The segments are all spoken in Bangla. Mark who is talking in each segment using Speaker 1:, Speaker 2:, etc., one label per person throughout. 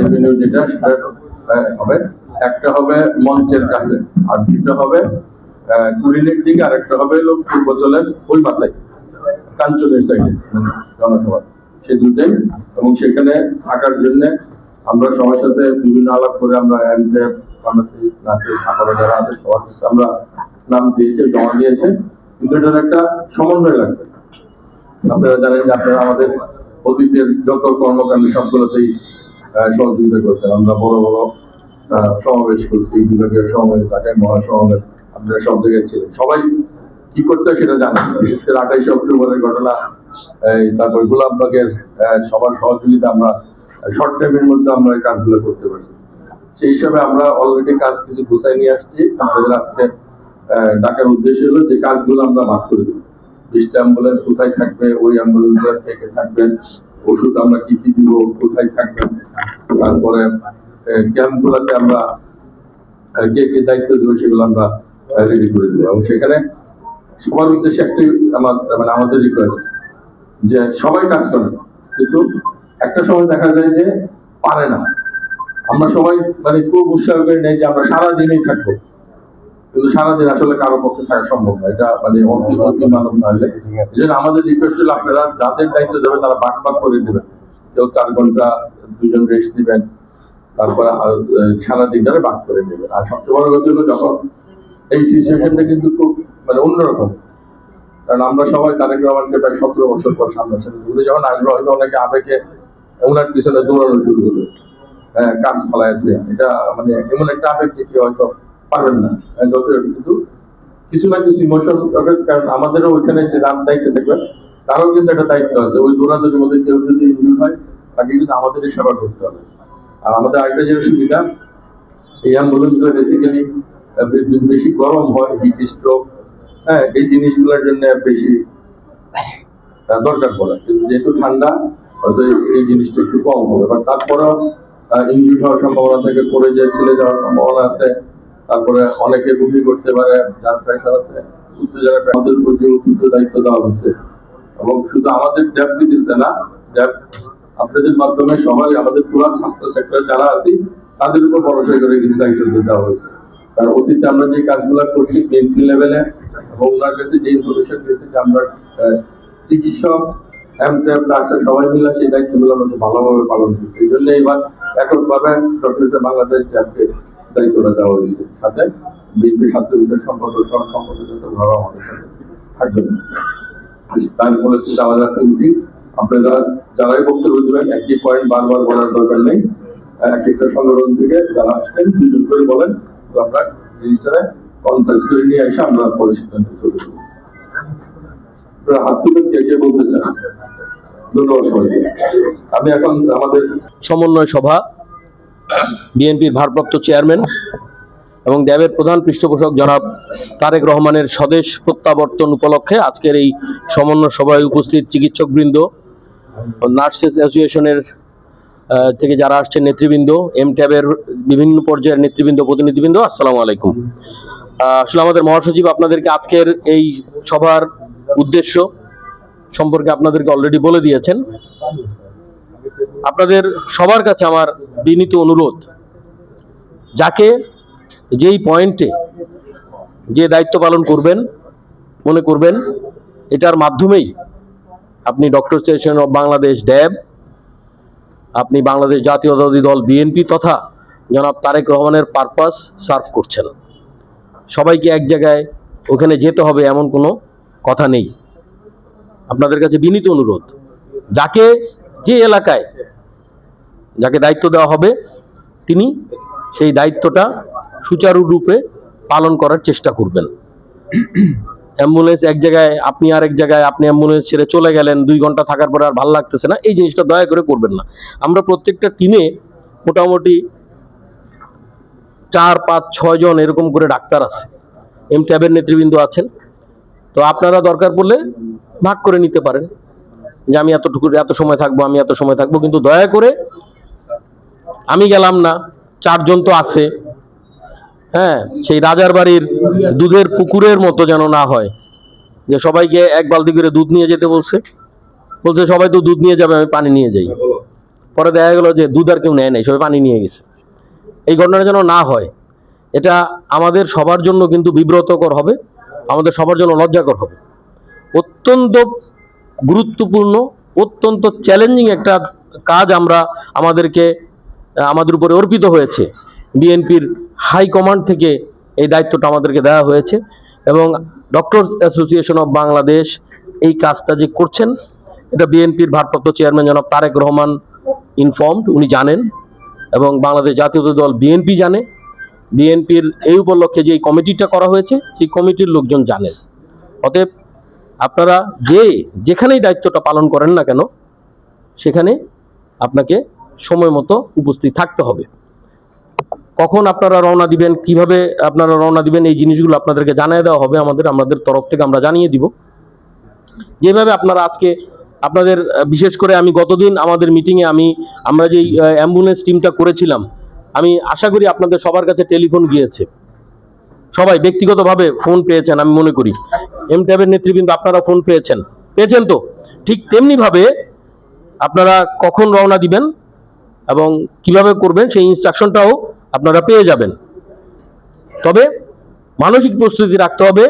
Speaker 1: এভিনিউ যেটা সেটা হবে, একটা হবে মঞ্চের কাছে, আর দুটো হবে কুড়িলের দিকে, আর একটা হবে পূর্বচলের ওই মাথায় কাঞ্চনের সাইডে জনসভা, সেই দুটাই। এবং সেখানে থাকার জন্য আমরা সবার সাথে বিভিন্ন আলাপ করে আমরা যারা আছে সবার সাথে আমরা নাম দিয়েছে, জমা দিয়েছে, কিন্তু এটার একটা সমন্বয় লাগবে। আপনারা জানেন যে আপনারা আমাদের অতীতের যত কর্মকাণ্ড সবগুলোতেই সহযোগিতা করছেন। আমরা বড় বড় সমাবেশ করছি, বিভাগীয় সমাবেশ, ঢাকায় মহাসমাবেশ, আপনারা সব জায়গায় ছিলেন। সবাই কি করতে সেটা জানেন। বিশেষ করে 28 অক্টোবরের ঘটনা, তারপর গোলাপবাগের সবার সহযোগিতা আমরা শর্ট টাইমের মধ্যে আমরা এই কাজগুলো করতে পারছি। সেই হিসাবে আমরা অলরেডি কাজ কিছু গুছাই নিয়ে আসছি। আপনাদের আজকে ডাকার উদ্দেশ্য হলো যে কাজগুলো আমরা ভাগ করে দেবো। 20টা অ্যাম্বুলেন্স কোথায় থাকবে, ওই অ্যাম্বুলেন্সগুলো থেকে থাকবেন, ওষুধ আমরা কি কি দিব, কোথায় থাকবেন, তারপরে ক্যাম্পগুলোতে আমরা কে কে দায়িত্ব দেবো সেগুলো আমরা রেডি করে দেবো। এবং সেখানে সবার উদ্দেশ্যে একটি আমাদের রিকোয়েস্ট যে সবাই কাজ করে, কিন্তু একটা সময় দেখা যায় যে পারে না। আমরা সবাই খুব উৎসাহ করে নেই যে আমরা সারাদিনই থাকবো, কিন্তু সারাদিন আসলে কারো পক্ষে থাকা সম্ভব না। এটা অতি মানব না হলে এই জন্য আমাদের রিকোয়েস্ট হলো আপনারা যাদের দায়িত্ব দেবে তারা ভাগ ভাগ করে দেবেন। কেউ 4 ঘন্টা 2জন রেস্ট দিবেন, তারপরে সারাদিনটারে ভাগ করে নেবেন। আর সবচেয়ে বড় কথা হলো যখন এই সিচুয়েশনটা কিন্তু খুব অন্যরকম, কারণ আমরা সবাই তারেক রহমানকে প্রায় 17 বছর পর সামনে যখন আসবে, হয়তো অনেকে আবেগে ওনার পিছনে দৌড়ানো শুরু করবে, কাজ ফলায়। এটা এমন একটা আবেগ যে কি হয়তো পারবেন না, কিন্তু কিছু না কিছু ইমোশন। কারণ আমাদেরও ওইখানে যে রাত দায়িত্ব থাকবে, তারও কিন্তু একটা দায়িত্ব আছে। ওই দৌড়াদৌড়ির মধ্যে কেউ যদি ইনজুর হয়, তাকে কিন্তু আমাদেরই সেবা করতে হবে। আর আমাদের আরেকটা যে সুবিধা, এই অ্যাম্বুলেন্স গুলো বেসিক্যালি বেশি গরম হয়, হিট স্ট্রোক, এই জিনিসগুলোর জন্য বেশি দরকার পড়ে। কিন্তু যেহেতু ঠান্ডা, হয়তো এই জিনিসটা একটু কম হবে। বাট তারপরেও ইনজুর হওয়ার সম্ভাবনা থেকে, পড়ে যে ছিলে যাওয়ার সম্ভাবনা আছে। তারপরে অনেকে বমি করতে পারে, যার প্রেশার আছে, উত্তেজনা। আমাদের উপর যে অতিরিক্ত দায়িত্ব দেওয়া হচ্ছে, এবং শুধু আমাদের জ্যাব দিচ্ছে না, জ্যাব আপনাদের মাধ্যমে সবাই আমাদের পুরো স্বাস্থ্য সেক্টরে যারা আছি তাদের উপর ভরসা করে কিছু দায়িত্ব দেওয়া হয়েছে। কারণ অতীতে আমরা যে কাজগুলো করছি বিএনপি লেভেলে, এবং ওনার কাছে যে ইনফরমেশন দিয়েছে যে আমরা চিকিৎসক নার্সের সবাই মিলে সেই দায়িত্বগুলো আমরা ভালোভাবে পালন করছি। এই জন্য এবার এককভাবে ডক্টর বাংলাদেশ জ্যাবকে দায়িত্বটা দেওয়া হয়েছে। সাথে বিএনপি ছাত্রলীগের সম্পর্ক, সব সম্পর্ক যত ভালো আমাদের সাথে থাকবে। তার পরিস্থিতি আমাদের একটা মিটিং, আপনারা যারাই বক্তব্য দেবেন একই পয়েন্ট বারবার বলার দরকার নেই। এক একটা সংগঠন থেকে যারা আসছেন 2জন করে বলেন, আমরা জিনিসটা কনসাইজ করে নিয়ে এসে আমরা পরে সিদ্ধান্ত চলে যাবো। হাত তুলে কে কে বলতে চান? ধন্যবাদ সবাইকে। আমি এখন আমাদের
Speaker 2: সমন্বয় সভা, বিএনপির ভারপ্রাপ্ত চেয়ারম্যান এবং ড্যাবের প্রধান পৃষ্ঠপোষক জনাব তারেক রহমানের স্বদেশ প্রত্যাবর্তন উপলক্ষে আজকের এই সমন্বয় সভায় উপস্থিত চিকিৎসকবৃন্দ, নার্সেস অ্যাসোসিয়েশনের থেকে যারা আসছেন নেতৃবৃন্দ, এমট্যাবের বিভিন্ন পর্যায়ের নেতৃবৃন্দ, প্রতিনিধিবৃন্দ, আসসালামু আলাইকুম। আসলে আমাদের মহাসচিব আপনাদেরকে আজকের এই সভার উদ্দেশ্য সম্পর্কে আপনাদেরকে অলরেডি বলে দিয়েছেন। আপনাদের সবার কাছে আমার বিনীত অনুরোধ, যাকে যেই পয়েন্টে যে দায়িত্ব পালন করবেন, মনে করবেন এটার মাধ্যমেই আপনি ডক্টর অ্যাসোসিয়েশন অব বাংলাদেশ ড্যাব, আপনি বাংলাদেশ জাতীয়তাবাদী দল বিএনপি তথা জনাব তারেক রহমানের পারপাস সার্ভ করছেন। সবাইকে এক জায়গায় ওখানে যেতে হবে এমন কোনো কথা নেই। আপনাদের কাছে বিনীত অনুরোধ, যাকে যে এলাকায় যাকে দায়িত্ব দেওয়া হবে তিনি সেই দায়িত্বটা সুচারুরূপে পালন করার চেষ্টা করবেন। অ্যাম্বুলেন্স এক জায়গায়, আপনি আরেক জায়গায়, আপনি অ্যাম্বুলেন্স ছেড়ে চলে গেলেন, 2 ঘন্টা থাকার পরে আর ভালো লাগতেছে না, এই জিনিসটা দয়া করে করবেন না। আমরা প্রত্যেকটা টিমে মোটামুটি 4, 5, 6 জন এরকম করে ডাক্তার আছে, এমট্যাবের নেতৃবৃন্দ আছেন। তো আপনারা দরকার পড়লে ভাগ করে নিতে পারেন যে আমি এত সময় থাকবো, আমি এত সময় থাকবো, কিন্তু দয়া করে আমি গেলাম না, 4 জন তো আছে, সেই রাজার বাড়ির দুধের পুকুরের মতো যেন না হয় যে সবাইকে 1 বালতি করে দুধ নিয়ে যেতে বলছে, সবাই তো দুধ নিয়ে যাবে, আমি পানি নিয়ে যাই। পরে দেখা গেল যে দুধ আর কেউ নেয় নাই, সবাই পানি নিয়ে গেছে। এই ঘটনাটা যেন না হয়, এটা আমাদের সবার জন্য কিন্তু বিব্রতকর হবে, আমাদের সবার জন্য লজ্জাকর হবে। অত্যন্ত গুরুত্বপূর্ণ, অত্যন্ত চ্যালেঞ্জিং একটা কাজ আমাদের উপরে অর্পিত হয়েছে। বিএনপির হাইকমান্ড থেকে এই দায়িত্বটা আমাদেরকে দেওয়া হয়েছে এবং ডক্টরস অ্যাসোসিয়েশন অফ বাংলাদেশ এই কাজটা যে করছেন, এটা বিএনপির ভারপ্রাপ্ত চেয়ারম্যান জনাব তারেক রহমান ইনফর্মড, উনি জানেন, এবং বাংলাদেশ জাতীয় দল বিএনপি জানে। বিএনপির এই উপলক্ষে যে কমিটিটা করা হয়েছে, সেই কমিটির লোকজন জানেন। অতএব আপনারা যেখানেই দায়িত্বটা পালন করেন না কেন, সেখানে আপনাকে সময় মতো উপস্থিত থাকতে হবে। কখন আপনারা রওনা দিবেন, কিভাবে আপনারা রওনা দিবেন, এই জিনিসগুলো আপনাদেরকে জানিয়ে দেওয়া হবে। আমাদের তরফ থেকে আমরা জানিয়ে দিব। যেভাবে আপনারা আজকে আপনাদের, বিশেষ করে আমি গতদিন আমাদের মিটিংয়ে আমরা যেই অ্যাম্বুলেন্স টিমটা করেছিলাম, আমি আশা করি আপনাদের সবার কাছে টেলিফোন গিয়েছে, সবাই ব্যক্তিগতভাবে ফোন পেয়েছেন। আমি মনে করি এমট্যাবের নেতৃবৃন্দ আপনারা ফোন পেয়েছেন তো। ঠিক তেমনি ভাবে আপনারা কখন রওনা দিবেন এবং কিভাবে করবেন, সেই ইনস্ট্রাকশনটাও আপনারা পেয়ে যাবেন। তবে মানসিক প্রস্তুতি রাখতে হবে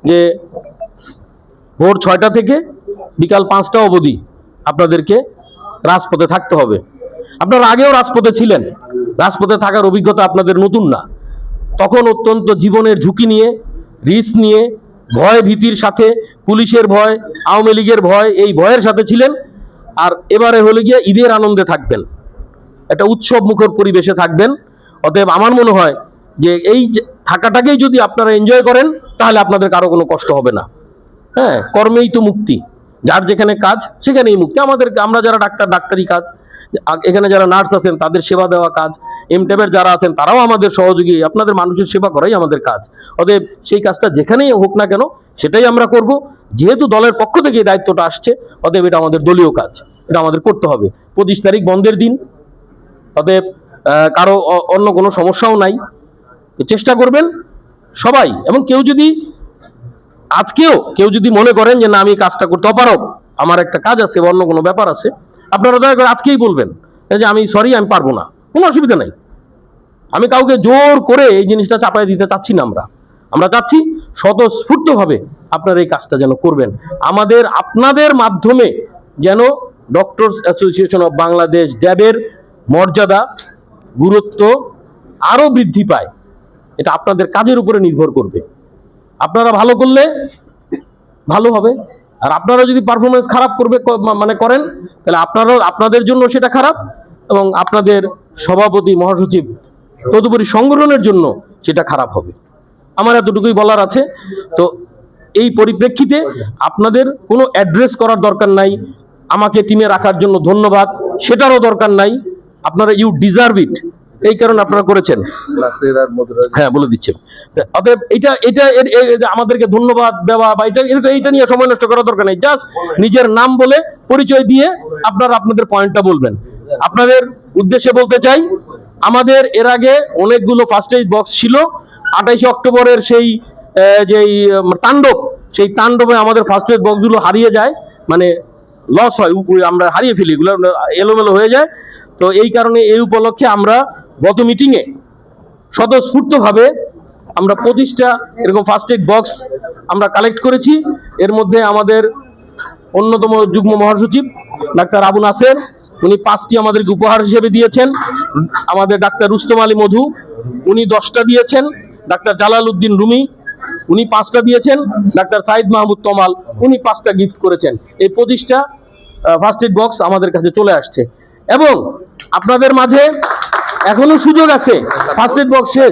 Speaker 2: যে ভোর 6টা থেকে বিকাল 5টা অবধি আপনাদেরকে রাজপথে থাকতে হবে। আপনারা আগেও রাজপথে ছিলেন, রাজপথে থাকার অভিজ্ঞতা আপনাদের নতুন না। তখন অত্যন্ত জীবনের ঝুঁকি নিয়ে, রিস্ক নিয়ে, ভয় ভীতির সাথে, পুলিশের ভয়, আওয়ামী লীগের ভয়, এই ভয়ের সাথে ছিলেন। আর এবারে হলে গিয়ে ঈদের আনন্দে থাকবেন, একটা উৎসব মুখর পরিবেশে থাকবেন। অতএব আমার মনে হয় যে এই থাকাটাকেই যদি আপনারা এনজয় করেন, তাহলে আপনাদের কারো কোনো কষ্ট হবে না। হ্যাঁ, কর্মেই তো মুক্তি, যার যেখানে কাজ সেখানেই মুক্তি। আমরা যারা ডাক্তারি কাজ, এখানে যারা নার্স আছেন তাদের সেবা দেওয়া কাজ, এমট্যাবের যারা আছেন তারাও আমাদের সহযোগী, আপনাদের মানুষের সেবা করাই আমাদের কাজ। অতএব সেই কাজটা যেখানেই হোক না কেন, সেটাই আমরা করব। যেহেতু দলের পক্ষ থেকে এই দায়িত্বটা আসছে, অতএব এটা আমাদের দলীয় কাজ, এটা আমাদের করতে হবে। 25 তারিখ বন্ধের দিন, অতএব কারো অন্য কোনো সমস্যাও নাই। চেষ্টা করবেন সবাই। এবং কেউ যদি মনে করেন যে না, আমি কাজটা করতে অপারগ, আমার একটা কাজ আছে, অন্য কোনো ব্যাপার আছে, আপনারা দয়া করে আজকেই বলবেন যে আমি পারবো না, কোনো অসুবিধা নাই। আমি কাউকে জোর করে এই জিনিসটা চাপাই দিতে চাচ্ছি না। আমরা চাচ্ছি স্বতঃস্ফূর্তভাবে আপনারা এই কাজটা যেন করবেন। আপনাদের মাধ্যমে যেন ডক্টরস অ্যাসোসিয়েশন অফ বাংলাদেশ ড্যাবের মর্যাদা, গুরুত্ব আরো বৃদ্ধি পায়। এটা আপনাদের কাজের উপরে নির্ভর করবে। আপনারা ভালো করলে ভালো হবে, আর আপনারা যদি পারফরমেন্স খারাপ করেন, তাহলে আপনাদের জন্য সেটা খারাপ, এবং আপনাদের সভাপতি মহাসচিব তদুপরি সংগঠনের জন্য সেটা খারাপ হবে। আমার এতটুকুই বলার আছে। তো এই পরিপ্রেক্ষিতে আপনাদের কোনো অ্যাড্রেস করার দরকার নাই, আমাকে টিমে রাখার জন্য ধন্যবাদ সেটারও দরকার নাই। আপনারা ইউ ডিজার্ভ ইট, এই কারণে আপনারা করেছেন। হ্যাঁ, বলে দিচ্ছেন। অতএব এটা আমাদেরকে ধন্যবাদ দেওয়া বা এটা নিয়ে সময় নষ্ট করার দরকার নেই। জাস্ট নিজের নাম বলে পরিচয় দিয়ে আপনারা আপনাদের পয়েন্টটা বলবেন। আপনাদের উদ্দেশ্যে বলতে চাই, আমাদের এর আগে অনেকগুলো ফার্স্ট এইড বক্স ছিল। 28 অক্টোবরের সেই সেই তাণ্ডবে আমাদের ফার্স্ট এইড বক্সগুলো হারিয়ে যায়, মানে লস হয়, আমরা হারিয়ে ফেলি, এগুলো এলোমেলো হয়ে যায়। তো এই কারণে এই উপলক্ষে আমরা গত মিটিংয়ে স্বতঃস্ফূর্তভাবে আমরা 25টা এরকম ফার্স্ট এইড বক্স আমরা কালেক্ট করেছি। এর মধ্যে আমাদের অন্যতম যুগ্ম মহাসচিব ডাক্তার আবু নাসের, উনি 5টি আমাদেরকে উপহার হিসেবে দিয়েছেন। আমাদের ডাক্তার রুস্তম আলী মধু, উনি 10টা দিয়েছেন। ডাক্তার জালাল উদ্দিন রুমি, উনি 5টা দিয়েছেন। ডাক্তার সাইদ মাহমুদ তমাল, উনি 5টা গিফট করেছেন। এই 25টা ফার্স্ট এইড বক্স আমাদের কাছে চলে আসছে, এবং আপনাদের মাঝে এখনো সুযোগ আছে। ফার্স্ট এইড বক্স শেষ,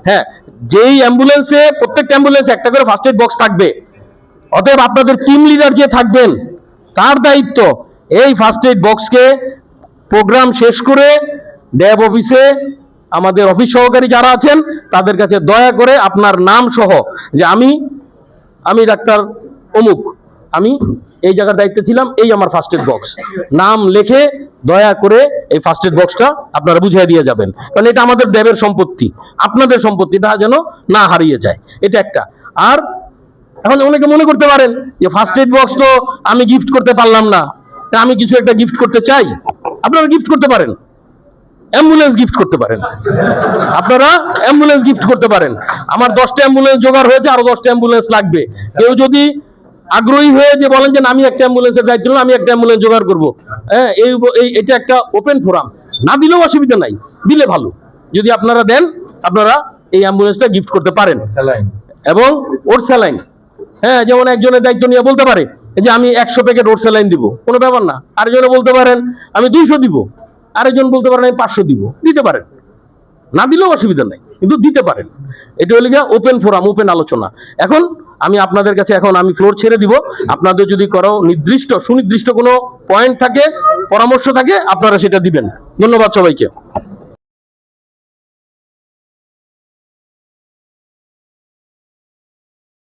Speaker 2: হ্যাঁ, যেই অ্যাম্বুলেন্সে, প্রত্যেকটা অ্যাম্বুলেন্সে একটা করে ফার্স্ট এইড বক্স থাকবে। অতএব আপনাদের টিম লিডার যে থাকবেন, তার দায়িত্ব এই ফার্স্ট এইড বক্সকে প্রোগ্রাম শেষ করে ড্যাব অফিসে আমাদের অফিস সহকারী যারা আছেন তাদের কাছে দয়া করে আপনার নাম সহ, যে আমি ডাক্তার অমুক, আমি এই জায়গার দায়িত্বে ছিলাম, এই আমার ফার্স্ট এইড বক্স, নাম লিখে দয়া করে এই ফার্স্ট এইড বক্সটা আপনারা বুঝিয়ে দিয়ে যাবেন। কারণ এটা আমাদের ড্যাবের সম্পত্তি, আপনাদের সম্পত্তিটা যেন না হারিয়ে যায়, এটা একটা। আর এখন অনেকে মনে করতে পারেন যে ফার্স্ট এইড বক্স তো আমি গিফট করতে পারলাম না, আমি কিছু একটা গিফট করতে চাই, আপনারা গিফট করতে পারেন, অ্যাম্বুলেন্স গিফট করতে পারেন, আপনারা অ্যাম্বুলেন্স গিফট করতে পারেন। আমার 10টা অ্যাম্বুলেন্স জোগাড় হয়েছে, আরো 10টা অ্যাম্বুলেন্স লাগবে। কেউ যদি আগ্রহী হয়ে যে বলেন যে না, আমি একটা অ্যাম্বুলেন্সের দায়িত্ব নিলাম, আমি একটা অ্যাম্বুলেন্স জোগাড় করবো, হ্যাঁ, এটা একটা ওপেন ফোরাম। না দিলেও অসুবিধা নাই, দিলে ভালো। যদি আপনারা দেন, আপনারা এই অ্যাম্বুলেন্সটা গিফট করতে পারেন। এবং ওর স্যালাইন, হ্যাঁ, যেমন একজনের দায়িত্ব নিয়ে বলতে পারে যে আমি 100 প্যাকেট ওর স্যালাইন দিব, কোনো ব্যাপার না। আরেকজনে বলতে পারেন আমি 200 দিব, আরেকজন বলতে পারেন আমি 500 দিব, দিতে পারেন। না দিলেও অসুবিধা নাই, কিন্তু দিতে পারেন। এটা হলো গিয়ে ওপেন ফোরাম, ওপেন আলোচনা। এখন আমি আপনাদের কাছে আমি ফ্লোর ছেড়ে দিব। আপনাদের যদি কারো সুনির্দিষ্ট কোনো পয়েন্ট থাকে, পরামর্শ থাকে, আপনারা সেটা দিবেন। ধন্যবাদ সবাইকে।